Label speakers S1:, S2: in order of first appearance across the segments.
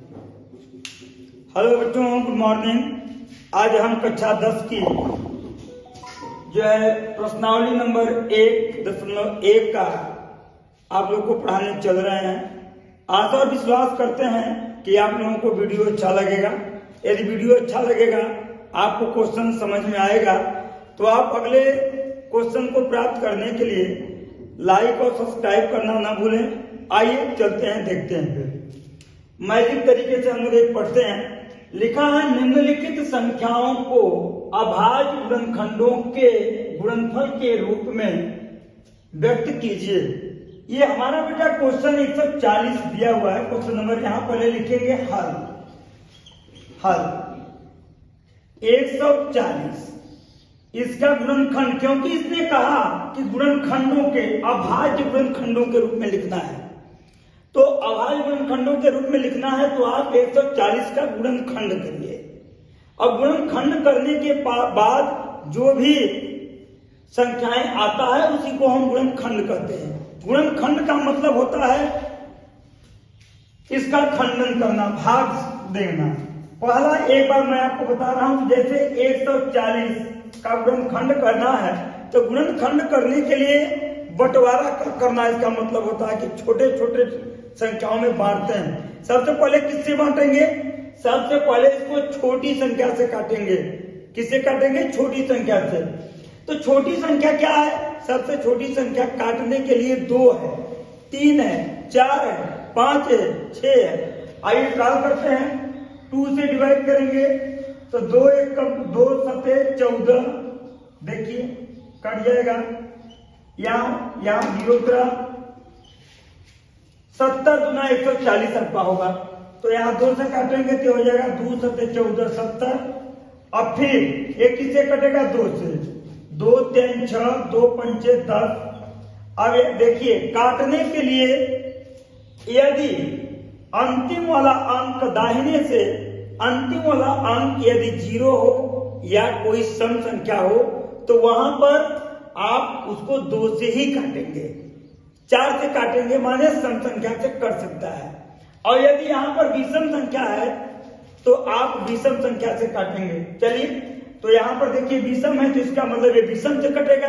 S1: Hello बच्चों, good morning. आज हम कक्षा 10 की जो है प्रश्नावली नंबर 1.1 का आप लोग को पढ़ाने चल रहे हैं। आशा और विश्वास करते हैं कि आप लोगों को वीडियो अच्छा लगेगा। यदि वीडियो अच्छा लगेगा, आपको क्वेश्चन समझ में आएगा, तो आप अगले क्वेश्चन को प्राप्त करने के लिए लाइक और सब्सक्राइब करना ना भूलें। आइए चलते हैं, देखते हैं। फिर मैजिक तरीके से हम लोग एक पढ़ते हैं। लिखा है, निम्नलिखित संख्याओं को अभाज्य गुणनखंडों के गुणनफल के रूप में व्यक्त कीजिए। ये हमारा बेटा क्वेश्चन 140 दिया हुआ है। क्वेश्चन नंबर यहां पहले लिखेंगे हल 140। इसका गुणनखंड, क्योंकि इसने कहा कि गुणनखंडों के अभाज्य गुणनखंडों के रूप में लिखना है, तो अभाज्य गुणनखंडों के रूप में लिखना है तो आप 140 का गुणनखंड करिए। अब गुणनखंड करने के बाद जो भी संख्याएं आता है उसी को हम गुणनखंड कहते हैं। गुणनखंड का मतलब होता है इसका खंडन करना, भाग देना। पहला एक बार मैं आपको बता रहा हूं, जैसे 140 का गुणनखंड करना है तो गुणनखंड करने के लिए बंटवारा करना, इसका मतलब होता है कि छोटे छोटे संख्याओं में बांटते हैं। सबसे पहले किससे बांटेंगे? सबसे पहले इसको छोटी संख्या से काटेंगे। किससे काटेंगे? छोटी संख्या से। तो छोटी संख्या क्या है? सबसे छोटी संख्या काटने के लिए 2 है, 3 है, 4 है, 5 है, 6 है। आइए ट्राई करते हैं। 2 से डिवाइड करेंगे तो 2 एकम 2 सते 14। देखिए कट जाएगा, यहाँ 0 70 गुना 140 आपका होगा। तो यहाँ 2 से काटेंगे तो हो जाएगा 2 सते 14 70। अब फिर एक किससे कटेगा? 2 से। 2 3 6, 2 5 10। अब देखिए काटने के लिए यदि अंतिम वाला अंक दाहिने से, अंतिम वाला अंक यदि 0 हो या कोई सम संख्या हो तो वहां पर आप उसको 2 से ही काटेंगे। 4 से काटेंगे माने सम संख्या से कट सकता है। और यदि यहाँ पर विषम संख्या है तो आप विषम संख्या से काटेंगे। चलिए, तो यहाँ पर देखिए विषम है तो इसका मतलब ये विषम से कटेगा।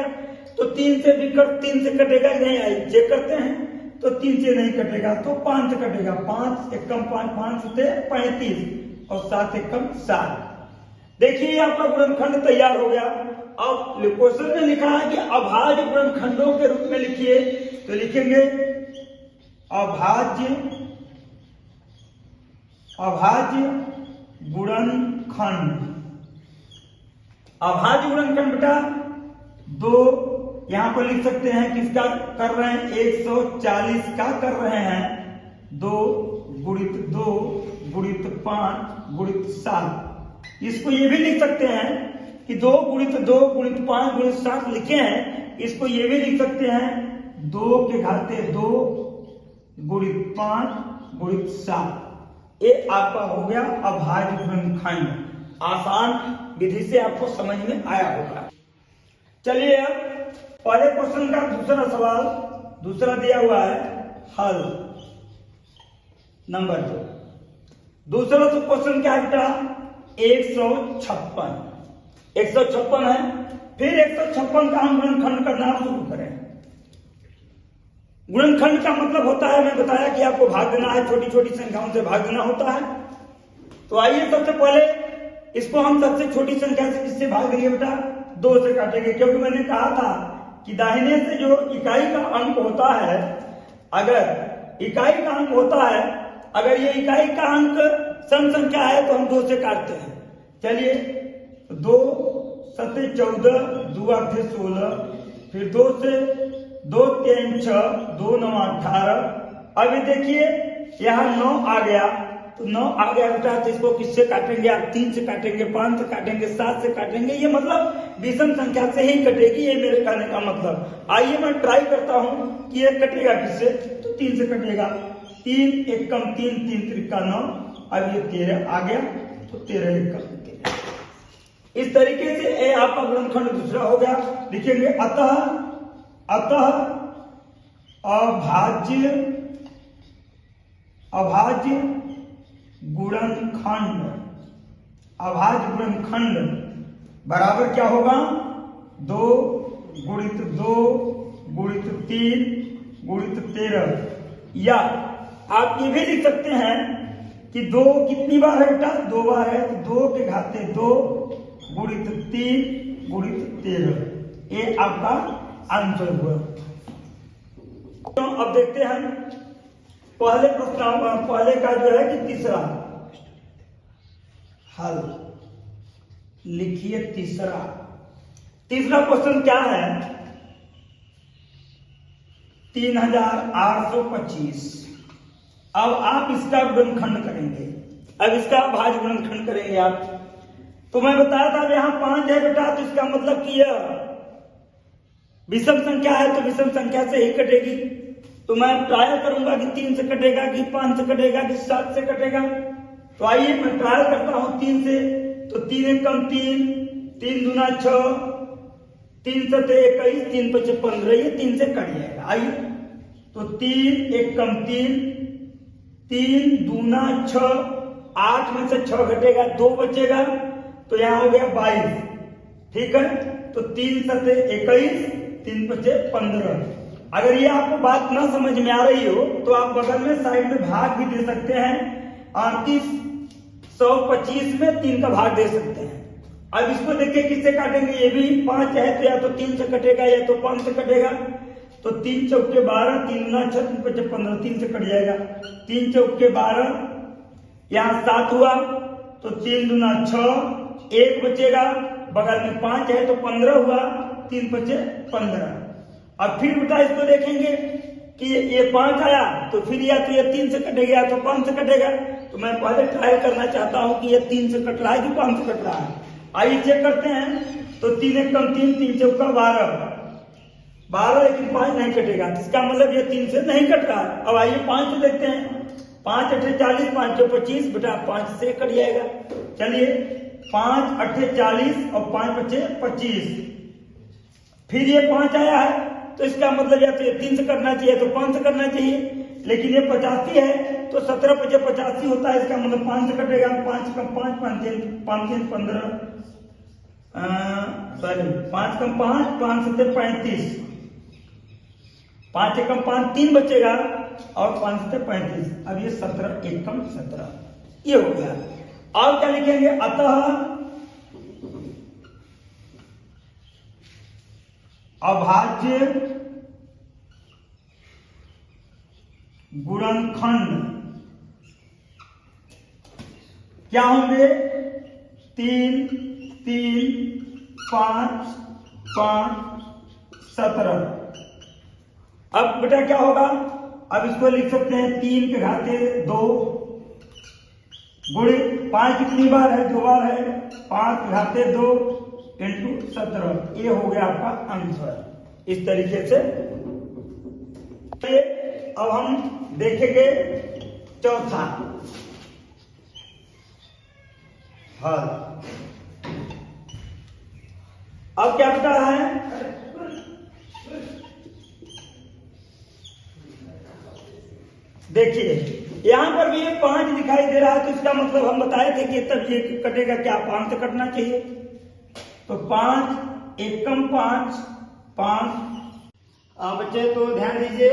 S1: तो 3 से भी 3 से कटेगा नहीं, आई चेक करते हैं तो 3 से नहीं कटेगा तो 5 से कटेगा। 5 एकम 5, 5 से 35 और 7 एकम 7। देखिए आपका गुणनखंड तैयार हो गया। अब क्वेश्चन में लिखा है कि अभाज्य गुणनखंडों के रूप में लिखिए, तो लिखेंगे अभाज्य गुणनखंड। अभाज्य गुणनखंड बेटा 2 यहां पर लिख सकते हैं। किसका कर रहे हैं? 140 का कर रहे हैं। 2 गुणित 2 गुणित 5 गुणित 7। इसको ये भी लिख सकते हैं कि 2 गुणित 2 गुणित 5 गुणित 7 लिखे हैं। इसको ये भी लिख सकते हैं 2 के घाते 2 गुणित 5 गुणित 7। ये आपका हो गया अभाज्य गुणनखंड। आसान विधि से आपको समझ में आया होगा। चलिए अब पहले क्वेश्चन का दूसरा सवाल, दूसरा दिया हुआ है हल नंबर 2। दूसरा तो क्वेश्चन क्या है बेटा? 156 है। फिर 156 का हम गुणनखंड करना शुरू करें। गुणनखंड का मतलब होता है, मैं बताया कि आपको भाग देना है, छोटी छोटी संख्याओं से भाग देना होता है। तो आइए सबसे पहले इसको हम सबसे छोटी संख्या से किससे भाग देंगे बेटा? 2 से काटेंगे, क्योंकि मैंने कहा था कि दाहिने से जो इकाई का अंक होता है, अगर इकाई का अंक होता है, अगर ये इकाई का अंक सम संख्या है तो हम 2 से काटते हैं। चलिए, 2 सते 14, 2 8 16, फिर 2 से 2 3 6, 2 9 18। अभी देखिए यहाँ 9 आ गया, तो 9 आ गया बेटा, तो इसको किससे काटेंगे? आप 3 से काटेंगे, 5 से काटेंगे, 7 से काटेंगे। ये मतलब विषम संख्या से ही कटेगी, ये मेरे कहने का मतलब। आइए मैं ट्राई करता हूं कि ये कटेगा किससे, तो 3 से कटेगा। 3 एकम 3, 3 त्रिका 9। अब ये 13 आ गया, तो 13 एकम 13। इस तरीके से ये आपका गुणनखंड दूसरा हो गया। लिखेंगे अतः अभाज्य गुणनखंड, अभाज्य गुणनखंड बराबर क्या होगा, 2 गुणित 2 गुणित 3 गुणित 13। या आप ये भी लिख सकते हैं कि 2 कितनी बार है बेटा, 2 बार है, तो 2 के घाते 2 गुणित 3 गुणित 13, ये आपका आंसर हुआ। तो अब देखते हैं पहले प्रश्न, पहले का जो है कि तीसरा हल लिखिए। तीसरा क्वेश्चन क्या है, 3825। अब आप इसका गुणनखंड करेंगे, अब इसका अभाज्य गुणनखंड करेंगे आप। तो मैं बताया था यहाँ 5 है बेटा, तो इसका मतलब कि यह विषम संख्या है, तो विषम संख्या से ही कटेगी। तो मैं ट्रायल करूंगा कि 3 से कटेगा, कि 5 से कटेगा, कि 7 से कटेगा। तो आइए मैं ट्रायल करता हूं 3 से। तो 3 एक कम 3, 3 दूना 6, 3 सते 21, 3 पचे 15, ये 3 से कट जाएगा। आइए तो 3 एक कम 3, 3 दूना 6, 8 में से 6 घटेगा, 2 बचेगा, तो यहाँ हो गया 22। ठीक है, तो 3 सते 21, 3 पचे 15। अगर ये आपको बात ना समझ में आ रही हो तो आप बगल में साइड में भाग भी दे सकते हैं। 3825 में 3 का भाग दे सकते हैं। अब इसको देखिए किससे काटेंगे, ये भी 5 है तो या तो 3 से कटेगा या तो 5 से कटेगा। तो 3 चौके 12, 3 गुना 6, 3 पचे 15, 3 से कट जाएगा। 3 चौके 12, यहाँ 7 हुआ, तो 3 दूना 6, 1 बचेगा, बगल में 5 है तो 15 हुआ, 3 पचे 15। अब फिर बेटा इसको देखेंगे कि ये 5 आया, तो फिर या तो ये 3 से कटेगा या तो 5 से कटेगा। तो मैं पहले ट्राई करना चाहता हूं कि ये 3 से कट रहा है कि 5 से कट रहा है। आइए चेक करते हैं। तो 3 एक कम 3, 3 चौका 12, लेकिन 5 नहीं कटेगा, इसका मतलब ये 3 से नहीं कट रहा है। अब आइए 5 से देखते हैं। 5 अठे 40, 5 चौ 25, बेटा 5 से कट जाएगा। चलिए 5 अठे 40 और 5 बचे 25। फिर ये 5 आया है, तो इसका मतलब या तो ये 3 से करना चाहिए तो 5 से करना चाहिए, लेकिन ये 85 है तो 17 पचे 85 होता है, इसका मतलब 5 से कटेगा। 5 कम 5, 5 15, सॉरी 5 कम 5, 5 सते 35, 5 कम 5 3 बचेगा और 5 सते 35। अब ये 17 एक कम 17, ये हो गया। और क्या लिखेंगे, अतः अभाज्य गुणनखंड क्या होंगे, 3, 3, 5, 5, 17। अब बेटा क्या होगा, अब इसको लिख सकते हैं 3 के घाते 2 गुणे 5 कितनी बार है, 2 बार है, 5 के घाते 2 इंटू 17। ये हो गया आपका आंसर। इस तरीके से अब हम देखेंगे चौथा हल। अब क्या बता रहा है, देखिए यहां पर भी ये 5 दिखाई दे रहा है, तो इसका मतलब हम बताए थे कि तब ये कटेगा क्या, 5 से कटना चाहिए। तो 5 एकम 5, 5। बच्चे तो ध्यान दीजिए,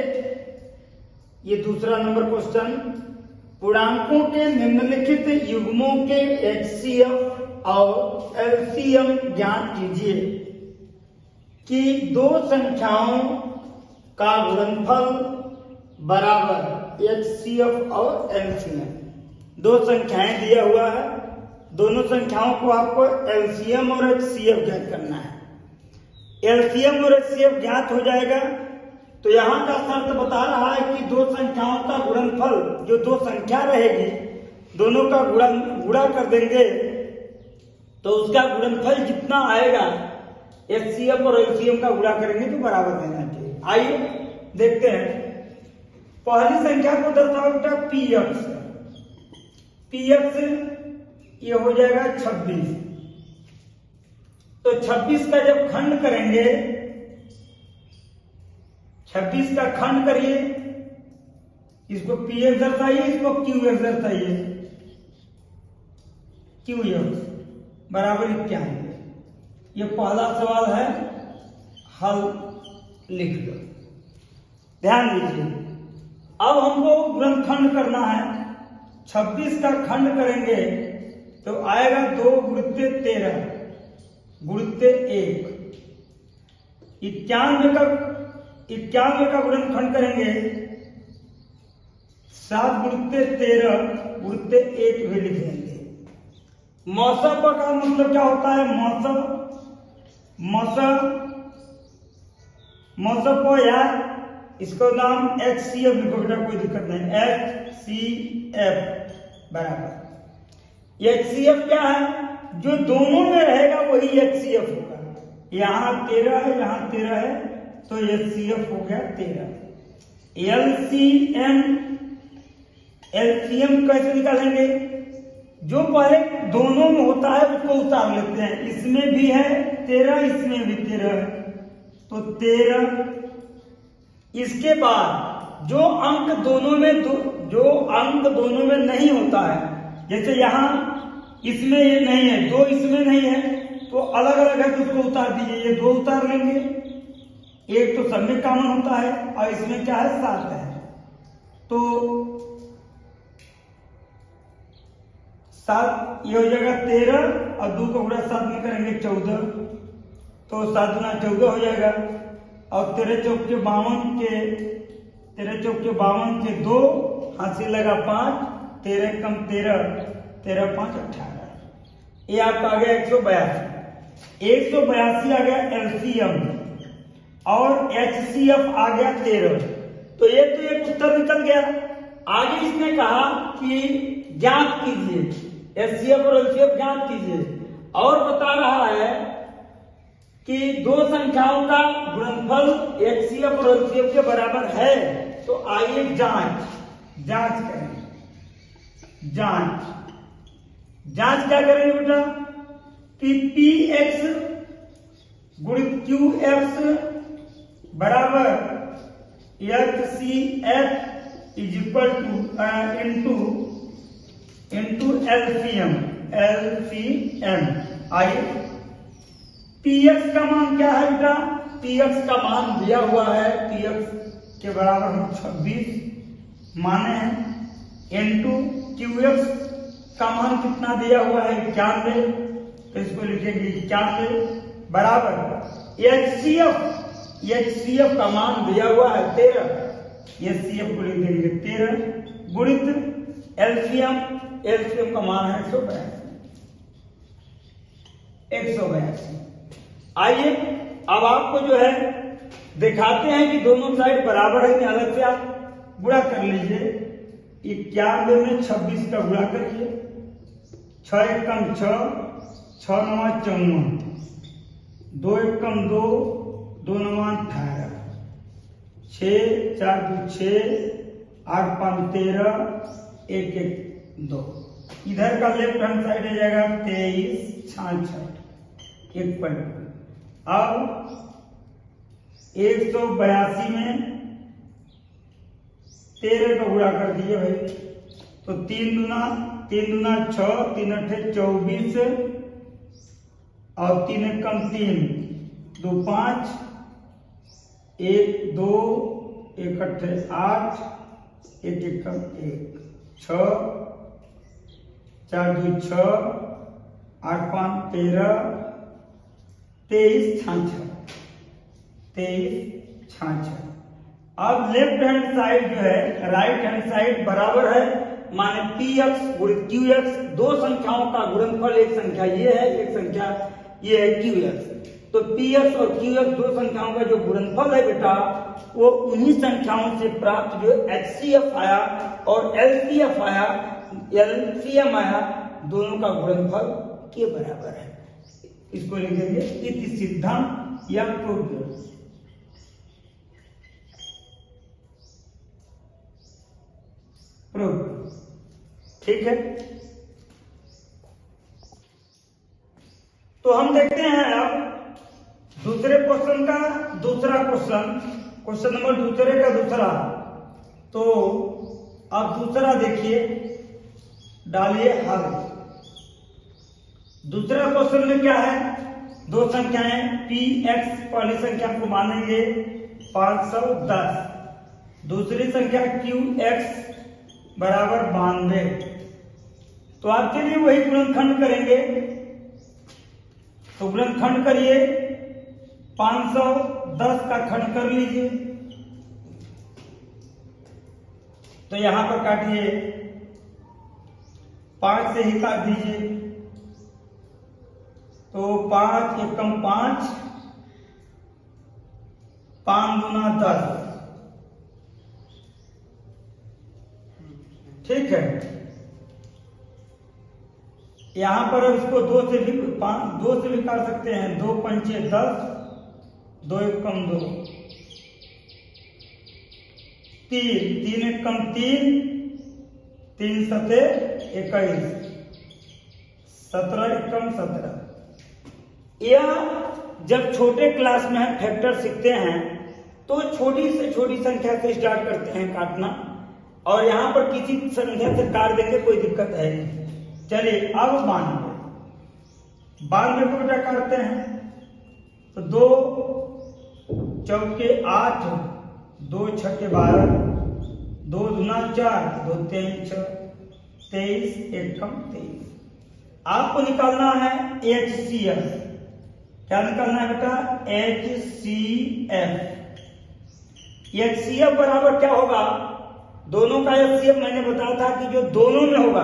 S1: ये दूसरा नंबर क्वेश्चन, पूर्णांकों के निम्नलिखित युग्मों के HCF और LCM ज्ञात कीजिए कि 2 संख्याओं का गुणनफल बराबर HCF और LCM। 2 संख्याएं दिया हुआ है, दोनों संख्याओं को आपको LCM और HCF ज्ञात करना है। LCM और HCF ज्ञात हो जाएगा तो यहां का शर्त बता रहा है कि 2 संख्याओं का गुणनफल, जो 2 संख्या रहेगी दोनों का गुणा कर देंगे तो उसका गुणनफल जितना आएगा HCF और LCM का गुणा करेंगे तो बराबर देना चाहिए। आइए देखते हैं। पहली संख्या को दर्शाओ बेटा PX। PX ये हो जाएगा 26। तो 26 का जब खंड करेंगे, 26 का खंड करिए, इसको PX दर्शाइए, इसको QX दर्शाइए। QX बराबर 91। ये पहला सवाल है, हल लिख लो। ध्यान दीजिए, अब हमको गुणनखंड करना है। 26 का खंड करेंगे तो आएगा 2 गुणित्य 13 गुणित्य 1। 91 का गुणनखंड करेंगे 7 गुणित्य 13 गुणित्य 1 भी लिख लेंगे। मौसम का मतलब क्या होता है? मौसम या इसको नाम HCF लिखो बेटा, कोई दिक्कत नहीं। HCF बराबर HCF क्या है? जो दोनों में रहेगा वही HCF होगा। यहाँ 13 है, यहाँ 13 है, तो HCF हो गया 13। LCM कैसे निकालेंगे? जो पहले दोनों में होता है उसको उतार लेते हैं। इसमें भी है 13, इसमें भी 13 है, तो 13। इसके बाद जो अंक दोनों में नहीं होता है, जैसे यहाँ इसमें ये नहीं है, 2 इसमें नहीं है, तो अलग अलग है तो उसको उतार दीजिए। ये 2 उतार लेंगे, एक तो सब में कॉमन होता है, और इसमें क्या है 7 है, तो 7 ये हो जाएगा 13, और 2 का गुणा 7 में करेंगे 14, तो 7 गुना 14 हो जाएगा। और 13 चौक के 52 के 2 हासिल लगा 5, 13 कम 13, 13 5 18। ये आपका आ गया 182 आ गया LCM, और HCF आ गया 13। तो ये तो एक उत्तर निकल गया। आगे इसने कहा कि ज्ञात कीजिए, HCF और LCF ज्ञात कीजिए, और बता रहा है कि 2 संख्याओं का गुणनफल HCF और LCF के बराबर है। तो आइए जांच करें। जांच क्या करेंगे बेटा? कि PX गुणित QX बराबर HCF is equal two into LCM। आइए, PX का मान क्या है बेटा? PX का मान दिया हुआ है, PX के बराबर हम 26 माने हैं, इंटू QX का मान कितना दिया हुआ है? 91, तो इसको लिखेंगे 91 बराबर HCF का मान दिया हुआ है 13, HCF को लिख देंगे 13 गुणित LCM का मान है 182। आइए अब आपको जो है दिखाते हैं कि दोनों साइड बराबर है कि अलग से आप गुणा कर लीजिए। 91 में 26 का गुणा करिए, 6 एकम 6, 6 9 54, 2 एकम 2, 2 9 18, 6 4 2 6, 8 5 13, 1 1 2। इधर का लेफ्ट हैंड साइड आ जाएगा 23 66 1 पॉइंट। अब 182 में 13 का गुणा कर दिए भाई, तो 3 दूना 6, 3 अठे 24, और 3 एकम 3, 2 5, 1 2, 1 अठे 8, 1 एकम 1 6, 4 2 6, 8 5 13, 23 66। अब लेफ्ट हैंड साइड जो है राइट हैंड साइड बराबर है, माने PX गुणित QX, 2 संख्याओं का गुणनफल, एक संख्या ये है, एक संख्या ये है QX। तो PX और QX 2 संख्याओं का जो गुणनफल है बेटा, वो उन्हीं संख्याओं से प्राप्त जो HCF आया और LCM आया, दोनों का गुणनफल के बराबर है। इसको लिख देंगे इति सिद्धांत या प्रूफ। ठीक है, तो हम देखते हैं अब दूसरे क्वेश्चन का दूसरा क्वेश्चन नंबर दूसरे का दूसरा। तो आप दूसरा देखिए, डालिए हल। दूसरा क्वेश्चन में क्या है, दो संख्याएं पी एक्स, पहली संख्या को मानेंगे 510, दूसरी संख्या क्यू एक्स बराबर 92। तो आपके लिए वही गुणनखंड करेंगे, तो गुणनखंड करिए, 510 का खंड कर लीजिए, तो यहां पर काटिए, 5 से ही काट दीजिए, तो 5 एकम 5, 5 दूना 10, ठीक है। यहां पर इसको 2 से भी काट सकते हैं, 2 पंचे 10, 2 एकम 2, 3 एकम 3, 3 सते 21, 17 एकम 17। यह जब छोटे क्लास में हम फैक्टर सीखते हैं तो छोटी से छोटी संख्या से स्टार्ट करते हैं काटना, और यहां पर किसी संख्या से काट देंगे, कोई दिक्कत है नहीं। चलिए अब 92 को बेटा काटते हैं, तो 2 चौके 8, 2 छक्के 12, 2 दूना 4, 2 3 6, 23 एकम 23। आपको निकालना है HCF। क्या निकालना है बेटा? HCF। HCF बराबर क्या होगा? दोनों का HCF मैंने बताया था कि जो दोनों में होगा,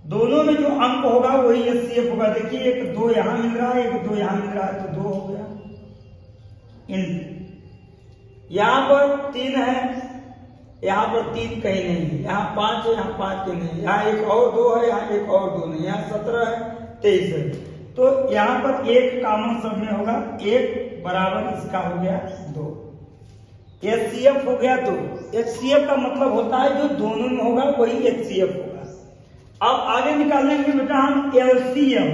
S1: दोनों में जो अंक होगा वही HCF होगा। देखिए, एक 2 यहां मिल रहा है, एक 2 यहां मिल रहा है, तो 2 हो गया। यहां पर 3 है, यहां पर 3 कहीं नहीं है, यहां 5 है, यहां 5 कहीं नहीं, यहां एक और 2 है, यहां एक और 2 नहीं, यहां 17 है, 23 है। तो यहां पर एक कॉमन सब में होगा, 1 बराबर इसका हो गया 2। HCF हो गया 2। HCF का मतलब होता है जो दोनों में होगा वही HCF होगा। अब आगे निकालेंगे बेटा हम LCM।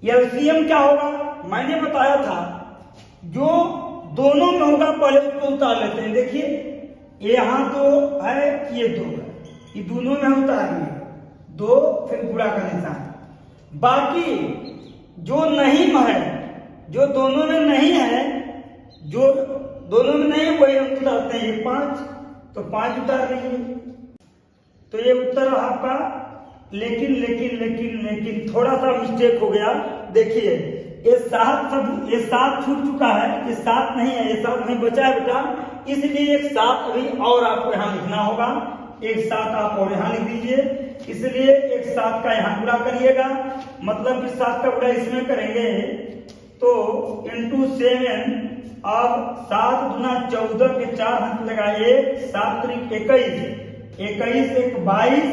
S1: LCM क्या होगा? मैंने बताया था जो दोनों में होगा पहले उसको उतार लेते हैं। देखिए, यहां 2 है, ये 2 है, ये दोनों में हम उतार लिए 2, फिर गुणा का निशान। बाकी जो नहीं है, जो दोनों में नहीं है, जो दोनों में नहीं है वही हम उतारते हैं। ये 5, तो 5 उतार लीजिए, तो ये उत्तर आपका। लेकिन थोड़ा सा मिस्टेक हो गया। देखिए, ये 7 छूट चुका है, ये 7 नहीं है, ये 7 नहीं बचा है बेटा, इसलिए एक 7 अभी और आपको यहाँ लिखना होगा। एक 7 आप और यहाँ लिख दीजिए, इसलिए एक 7 का यहाँ गुणा करिएगा, मतलब कि 7 का गुणा इसमें करेंगे तो इंटू 7। अब 7 दूना 14 के 4 अंक लगाए, 7 त्रिक 21, 21 एक 22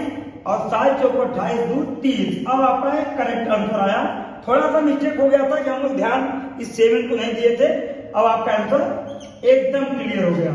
S1: और 7 चौक 28, 2 30। अब आपका करेक्ट आंसर आया। थोड़ा सा मिस्टेक हो गया था कि हम लोग ध्यान इस 7 को नहीं दिए थे। अब आपका आंसर एकदम क्लियर हो गया।